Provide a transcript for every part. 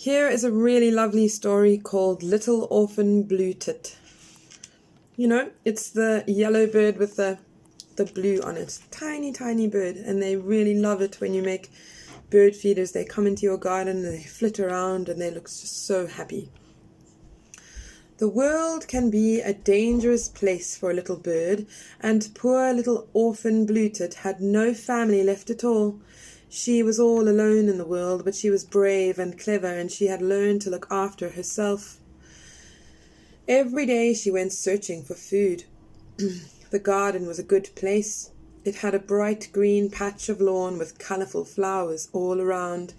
Here is a really lovely story called Little Orphan Blue Tit. You know, it's the yellow bird with the blue on it. Tiny, tiny bird. And they really love it when you make bird feeders. They come into your garden and they flit around and they look just so happy. The world can be a dangerous place for a little bird, and poor little orphan Blue Tit had no family left at all. She was all alone in the world, but she was brave and clever, and she had learned to look after herself. Every day she went searching for food. The garden was a good place. It had a bright green patch of lawn with colourful flowers all around.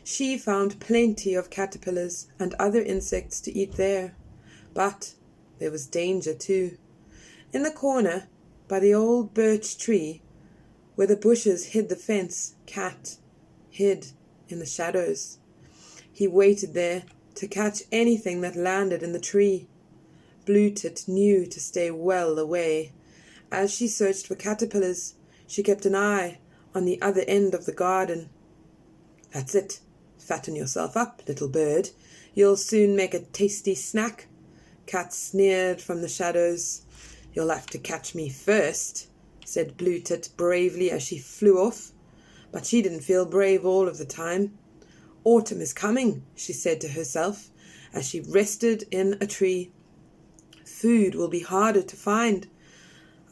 She found plenty of caterpillars and other insects to eat there. But there was danger too. In the corner, by the old birch tree, where the bushes hid the fence, Cat hid in the shadows. He waited there to catch anything that landed in the tree. Blue Tit knew to stay well away. As she searched for caterpillars, she kept an eye on the other end of the garden. "That's it. Fatten yourself up, little bird. You'll soon make a tasty snack." Cat sneered from the shadows. "You'll have to catch me first," said Blue Tit bravely as she flew off. But she didn't feel brave all of the time. "Autumn is coming," she said to herself as she rested in a tree. "Food will be harder to find.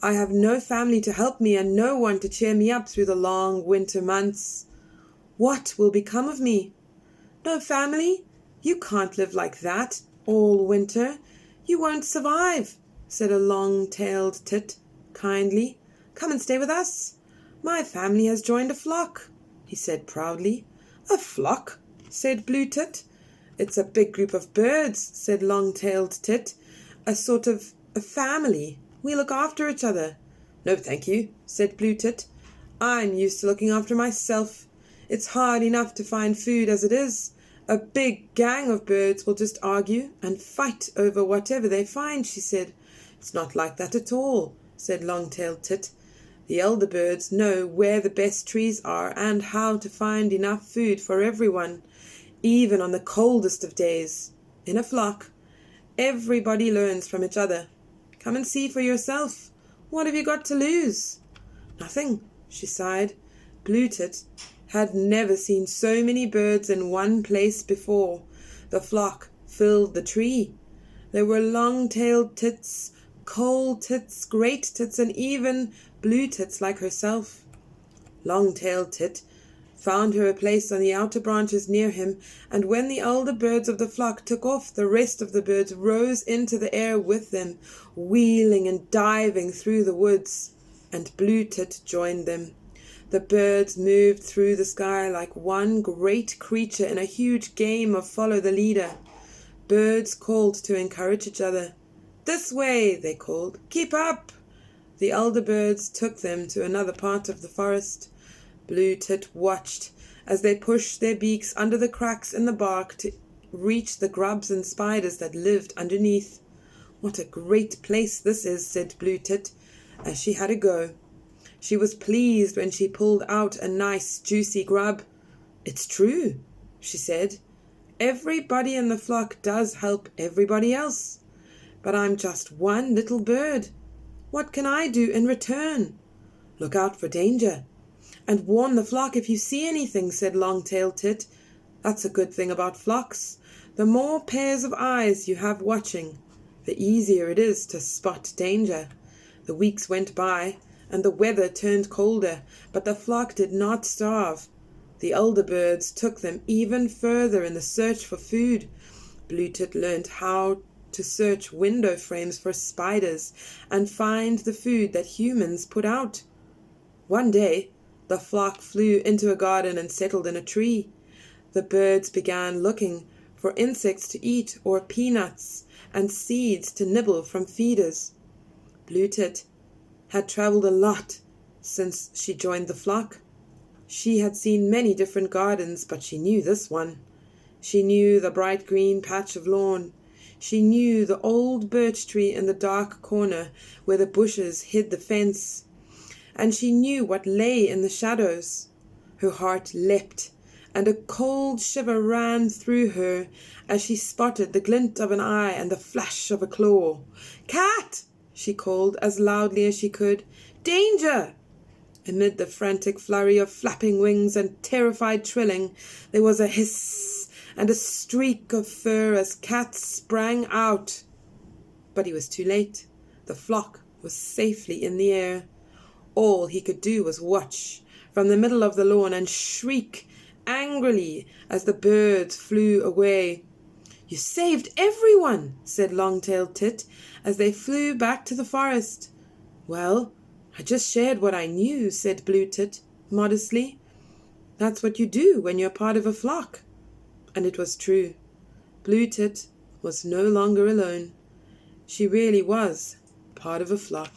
I have no family to help me and no one to cheer me up through the long winter months. What will become of me?" "No family? You can't live like that all winter. You won't survive," said a long-tailed tit kindly. "Come and stay with us. My family has joined a flock," he said proudly. "A flock?" said Blue Tit. "It's a big group of birds," said Long-tailed Tit. "A sort of a family. We look after each other." "No, thank you," said Blue Tit. "I'm used to looking after myself. It's hard enough to find food as it is. A big gang of birds will just argue and fight over whatever they find," she said. "It's not like that at all," said Long-tailed Tit. "The elder birds know where the best trees are and how to find enough food for everyone, even on the coldest of days. In a flock, everybody learns from each other. Come and see for yourself. What have you got to lose?" "Nothing," she sighed. Blue Tit had never seen so many birds in one place before. The flock filled the tree. There were long-tailed tits, coal tits, great tits, and even blue tits like herself. Long-tailed Tit found her a place on the outer branches near him, and when the elder birds of the flock took off, the rest of the birds rose into the air with them, wheeling and diving through the woods, and Blue Tit joined them. The birds moved through the sky like one great creature in a huge game of follow the leader. Birds called to encourage each other. "This way," they called. "Keep up." The elder birds took them to another part of the forest. Blue Tit watched as they pushed their beaks under the cracks in the bark to reach the grubs and spiders that lived underneath. "What a great place this is," said Blue Tit as she had a go. She was pleased when she pulled out a nice juicy grub. "It's true," she said. "Everybody in the flock does help everybody else. But I'm just one little bird. What can I do in return?" "Look out for danger, and warn the flock if you see anything," said Long-tailed Tit. "That's a good thing about flocks. The more pairs of eyes you have watching, the easier it is to spot danger." The weeks went by, and the weather turned colder, but the flock did not starve. The elder birds took them even further in the search for food. Blue Tit learned how to search window frames for spiders and find the food that humans put out. One day, the flock flew into a garden and settled in a tree. The birds began looking for insects to eat or peanuts and seeds to nibble from feeders. Blue Tit had traveled a lot since she joined the flock. She had seen many different gardens, but she knew this one. She knew the bright green patch of lawn. She knew the old birch tree in the dark corner where the bushes hid the fence. And she knew what lay in the shadows. Her heart leapt and a cold shiver ran through her as she spotted the glint of an eye and the flash of a claw. "Cat!" she called as loudly as she could. "Danger!" Amid the frantic flurry of flapping wings and terrified trilling, there was a hiss and a streak of fur as Cat sprang out. But he was too late. The flock was safely in the air. All he could do was watch from the middle of the lawn and shriek angrily as the birds flew away. "You saved everyone," said Long-tailed Tit as they flew back to the forest. "Well, I just shared what I knew," said Blue Tit modestly. "That's what you do when you're part of a flock." And it was true. Blue Tit was no longer alone. She really was part of a flock.